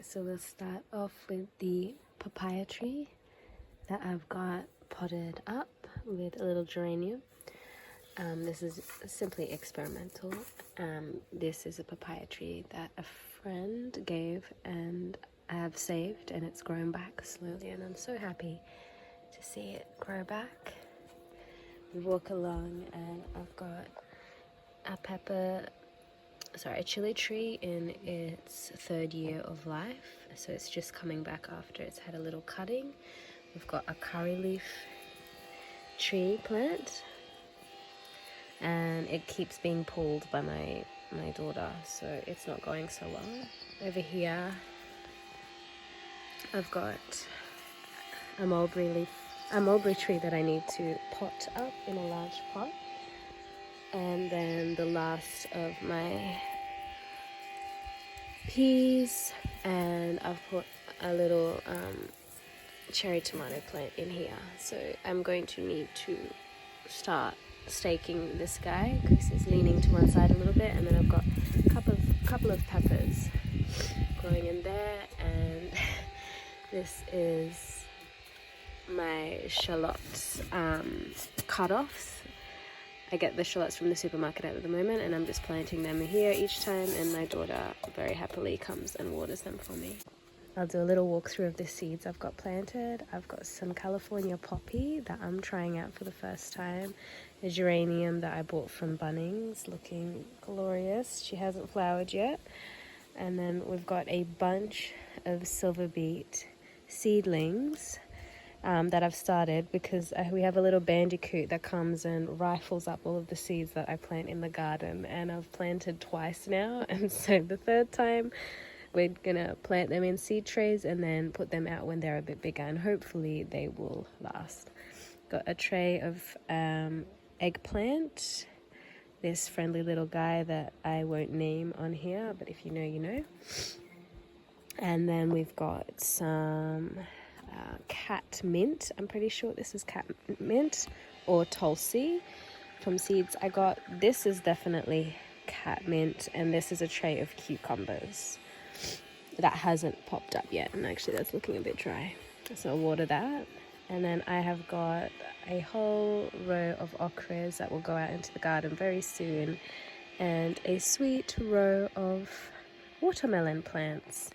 Alright, so we'll start off with the papaya tree that I've got potted up with a little geranium. This is simply experimental. This is a papaya tree that a friend gave and I have saved, and it's grown back slowly, and I'm so happy to see it grow back. We walk along and I've got a chili tree in its 3rd year of life, so it's just coming back after it's had a little cutting. We've got a curry leaf tree plant, and it keeps being pulled by my daughter, so it's not going so well. Over here I've got a mulberry tree that I need to pot up in a large pot. And then the last of my peas, and I've put a little cherry tomato plant in here. So I'm going to need to start staking this guy because he's leaning to one side a little bit, and then I've got a couple of peppers growing in there, and this is my shallots cut-offs. I get the shallots from the supermarket at the moment, and I'm just planting them here each time, and my daughter very happily comes and waters them for me. I'll do a little walkthrough of the seeds I've got planted. I've got some California poppy that I'm trying out for the first time, a geranium that I bought from Bunnings, looking glorious. She hasn't flowered yet. And then we've got a bunch of silver beet seedlings that I've started because we have a little bandicoot that comes and rifles up all of the seeds that I plant in the garden, and I've planted twice now, and so the 3rd time we're gonna plant them in seed trays and then put them out when they're a bit bigger, and hopefully they will last. Got a tray of eggplant, this friendly little guy that I won't name on here, but if you know, you know. And then we've got some cat mint. I'm pretty sure this is cat mint or tulsi from seeds I got. This is definitely cat mint, and this is a tray of cucumbers that hasn't popped up yet, and actually that's looking a bit dry, so I'll water that. And then I have got a whole row of okras that will go out into the garden very soon, and a sweet row of watermelon plants,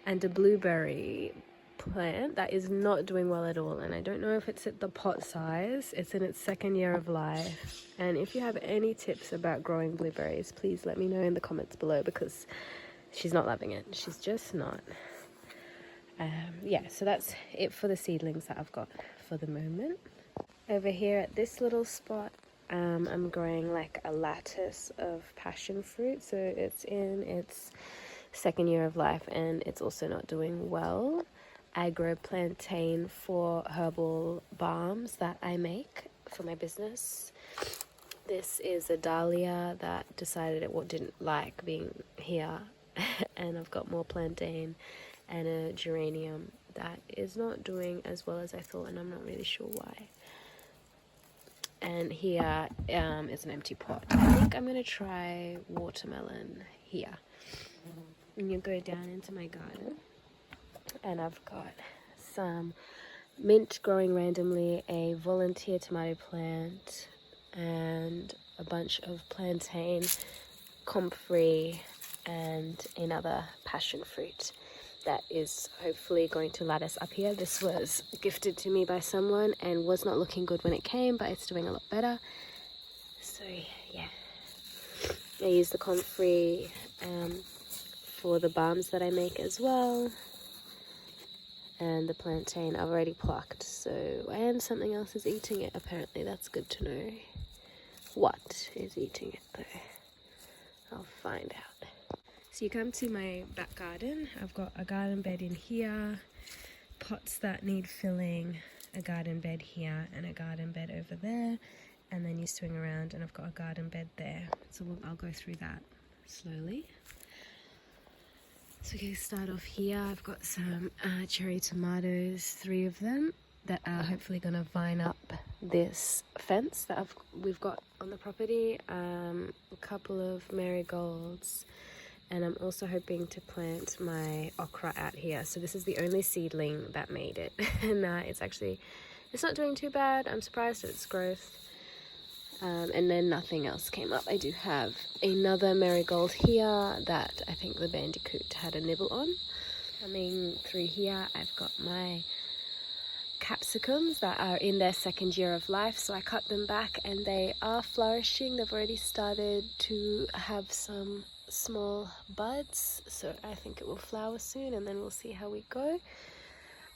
and a blueberry plant that is not doing well at all, and I don't know if it's at the pot size. It's in its 2nd year of life, and if you have any tips about growing blueberries, please let me know in the comments below, because she's not loving it. She's just not. Yeah, so that's it for the seedlings that I've got for the moment. Over here at this little spot, I'm growing like a lattice of passion fruit, so it's in its 2nd year of life and it's also not doing well. I grow plantain for herbal balms that I make for my business. This is a dahlia that decided it didn't like being here and I've got more plantain, and a geranium that is not doing as well as I thought, and I'm not really sure why. And here is an empty pot. I think I'm going to try watermelon here. And you go down into my garden, and I've got some mint growing randomly, a volunteer tomato plant, and a bunch of plantain, comfrey, and another passion fruit that is hopefully going to lattice up here. This was gifted to me by someone and was not looking good when it came, but it's doing a lot better. So yeah, I use the comfrey for the balms that I make as well, and the plantain I've already plucked, and something else is eating it apparently. That's good to know. What is eating it though? I'll find out. So you come to my back garden. I've got a garden bed in here, pots that need filling, a garden bed here, and a garden bed over there, and then you swing around and I've got a garden bed there. So I'll go through that slowly. So we can start off here. I've got some cherry tomatoes, 3 of them, that are hopefully going to vine up this fence that we've got on the property. A couple of marigolds, And I'm also hoping to plant my okra out here. So this is the only seedling that made it. And it's not doing too bad. I'm surprised at its growth. And then nothing else came up. I do have another marigold here that I think the bandicoot had a nibble on. Coming through here, I've got my capsicums that are in their second year of life, so I cut them back and they are flourishing. They've already started to have some small buds, so I think it will flower soon, and then we'll see how we go.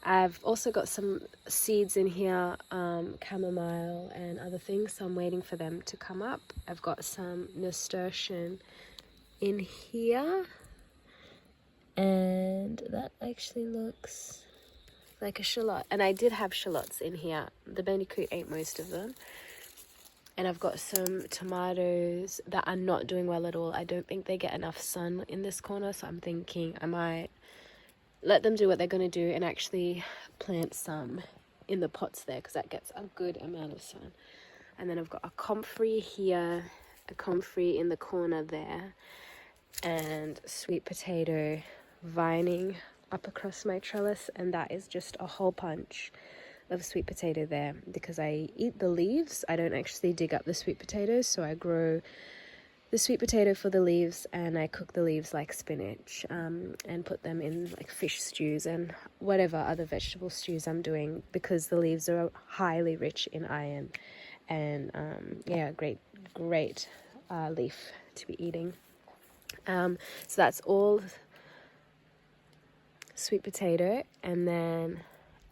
I've also got some seeds in here, chamomile and other things, so I'm waiting for them to come up. I've got some nasturtium in here, and that actually looks like a shallot. And I did have shallots in here. The bandicoot ate most of them. And I've got some tomatoes that are not doing well at all. I don't think they get enough sun in this corner, so I'm thinking I might let them do what they're going to do and actually plant some in the pots there, because that gets a good amount of sun. And then I've got a comfrey here, a comfrey in the corner there, and sweet potato vining up across my trellis, and that is just a whole bunch of sweet potato there because I eat the leaves. I don't actually dig up the sweet potatoes, so I grow the sweet potato for the leaves, and I cook the leaves like spinach, and put them in like fish stews and whatever other vegetable stews I'm doing, because the leaves are highly rich in iron, and yeah, great leaf to be eating. So that's all sweet potato, and then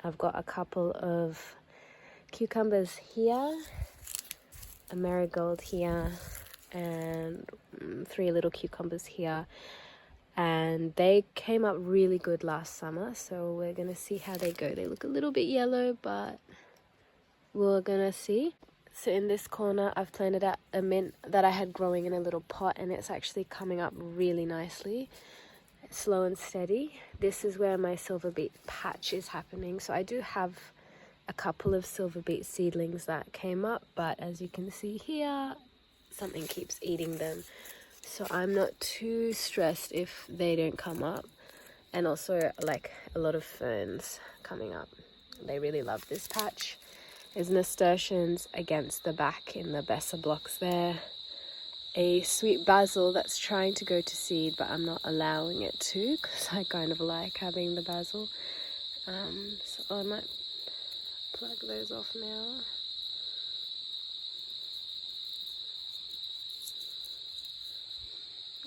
I've got a couple of cucumbers here, a marigold here, and 3 little cucumbers here, and they came up really good last summer, so we're gonna see how they go. They look a little bit yellow, but we're gonna see. So in this corner I've planted out a mint that I had growing in a little pot, and it's actually coming up really nicely, slow and steady. This is where my silver beet patch is happening. So I do have a couple of silver beet seedlings that came up, but as you can see here, something keeps eating them. So I'm not too stressed if they don't come up. And also like a lot of ferns coming up. They really love this patch. There's nasturtiums against the back in the Besser blocks there. A sweet basil that's trying to go to seed, but I'm not allowing it to because I kind of like having the basil. So I might plug those off now.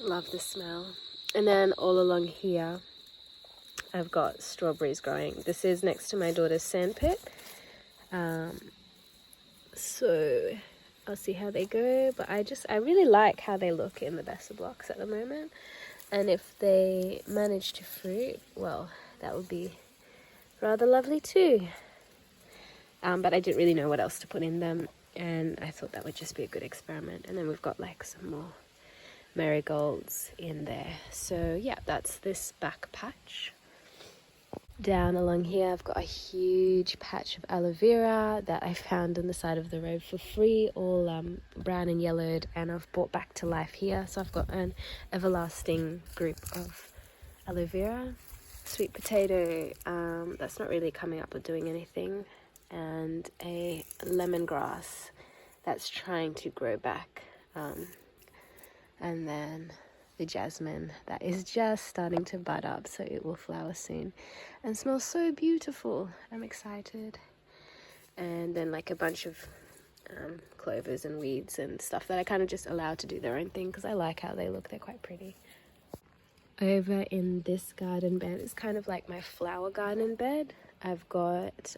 Love the smell. And then all along here I've got strawberries growing. This is next to my daughter's sandpit. So I'll see how they go, but I really like how they look in the Besser blocks at the moment, and if they manage to fruit, well, that would be rather lovely too. But I didn't really know what else to put in them, and I thought that would just be a good experiment. And then we've got like some more marigolds in there. So yeah, that's this back patch. Down along here I've got a huge patch of aloe vera that I found on the side of the road for free, all brown and yellowed, and I've brought back to life here. So I've got an everlasting group of aloe vera. Sweet potato, that's not really coming up or doing anything, and a lemongrass that's trying to grow back, and then the jasmine that is just starting to bud up, so it will flower soon and smells so beautiful. I'm excited. And then like a bunch of clovers and weeds and stuff that I kind of just allow to do their own thing because I like how they look. They're quite pretty. Over in this garden bed, it's kind of like my flower garden bed. I've got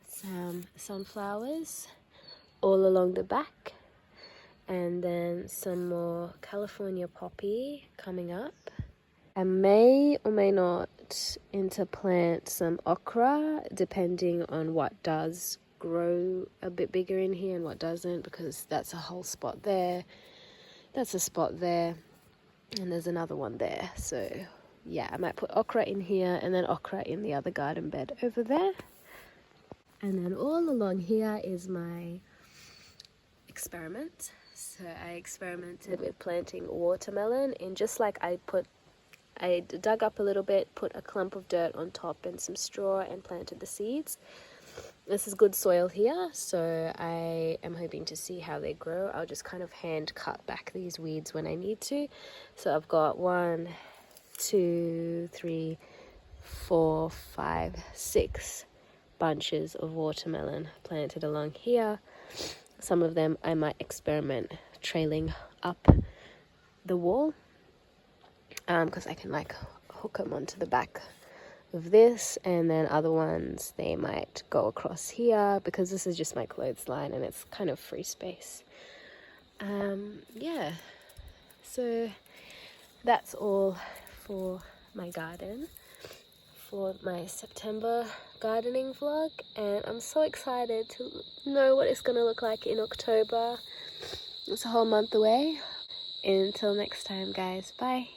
some sunflowers all along the back, and then some more California poppy coming up. I may or may not interplant some okra depending on what does grow a bit bigger in here and what doesn't, because that's a whole spot there, that's a spot there, and there's another one there. So yeah, I might put okra in here and then okra in the other garden bed over there. And then all along here is my experiment. So I experimented with planting watermelon, and just like I dug up a little bit, put a clump of dirt on top and some straw and planted the seeds. This is good soil here, so I am hoping to see how they grow. I'll just kind of hand cut back these weeds when I need to. So I've got 1, 2, 3, 4, 5, 6 bunches of watermelon planted along here. Some of them I might experiment trailing up the wall, because I can like hook them onto the back of this, and then other ones they might go across here because this is just my clothesline and it's kind of free space. Yeah, so that's all for my garden, for my September gardening vlog, and I'm so excited to know what it's gonna look like in October. It's a whole month away. Until next time, guys, bye.